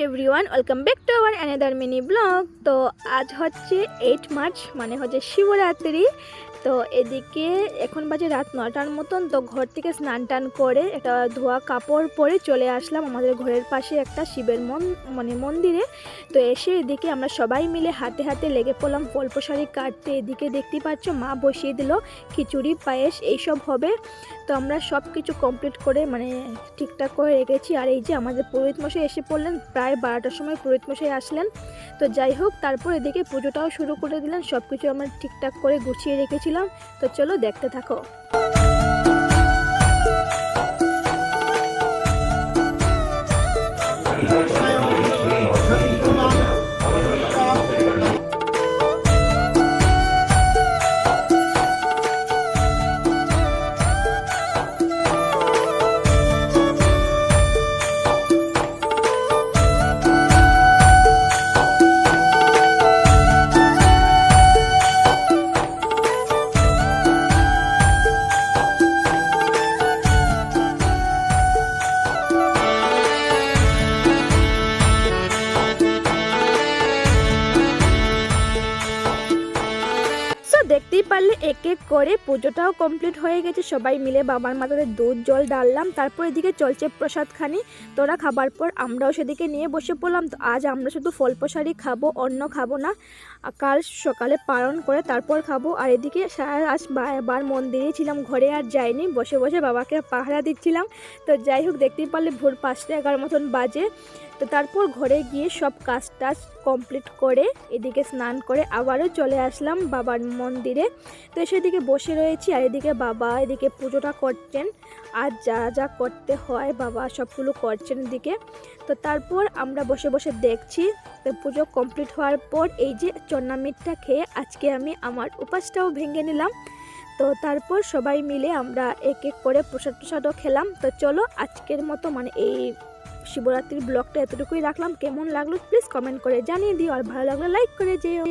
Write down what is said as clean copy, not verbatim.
Everyone, welcome back to our another mini blog. তো আজ হচ্ছে 8 মার্চ, মানে হচ্ছে শিবরাত্রি। তো এদিকে এখন বাজে রাত 9টার মতন। তো ঘর থেকে স্নান টান করে একটা ধোয়া কাপড় পরে চলে আসলাম আমাদের ঘরের পাশে একটা শিবের মন্দিরে। তো এসে এদিকে আমরা সবাই মিলে হাতে হাতে লেগে পড়লাম ফল প্রসারি কাটতে। এদিকে দেখতেই পাচ্ছ মা বসিয়ে দিল খিচুড়ি, পায়েস এইসব হবে। তো আমরা সব কিছু কমপ্লিট করে ঠিকঠাক করে রেখেছি। আর এই যে আমাদের পুরোহিত মশাই এসে পড়লেন, প্রায় 12টার সময় পুরোহিত মশাই আসলেন। তো যাই হোক, তারপর এদিকে পুজোটাও শুরু করে দিলেন। সব কিছু আমরা ঠিকঠাক করে গুছিয়ে রেখেছিলাম। তো চলো দেখতে থাকো। দেখতেই পারলে এক এক করে পুজোটাও কমপ্লিট হয়ে গেছে। সবাই মিলে বাবার মাথাতে দুধ জল ডাললাম। তারপর এদিকে চলছে প্রসাদখানি। তোরা খাবার পর আমরাও সেদিকে নিয়ে বসে পড়লাম। তো আজ আমরা শুধু ফল প্রসাদই খাবো, অন্য খাবো না। কাল সকালে পালন করে তারপর খাবো। আর এদিকে সারা আজ বার মন্দিরে ছিলাম, ঘরে আর যাইনি, বসে বসে বাবাকে পাহারা দিচ্ছিলাম। তো যাই হোক, দেখতেই পারলে ভোর 5টা 11 মতন বাজে। তো তারপর ঘরে গিয়ে সব কাজ টাজ কমপ্লিট করে এদিকে স্নান করে আবারও চলে আসলাম বাবার মন্দিরে। তো সেদিকে বসে রয়েছি, আর এদিকে বাবা এদিকে পুজোটা করছেন। আর যা যা করতে হয় বাবা সবগুলো করছেন এদিকে। তো তারপর আমরা বসে বসে দেখছি। তো পুজো কমপ্লিট হওয়ার পর এই যে চন্নামিটটা খেয়ে আজকে আমি আমার উপাসটাও ভেঙে নিলাম। তো তারপর সবাই মিলে আমরা এক এক করে প্রসাদও খেলাম। তো চলো আজকের মতো এই শিবরাত্রির ব্লগটা এতটুকুই রাখলাম। কেমন লাগলো প্লিজ কমেন্ট করে জানিয়ে দিও, আর ভালো লাগলে লাইক করে যেও।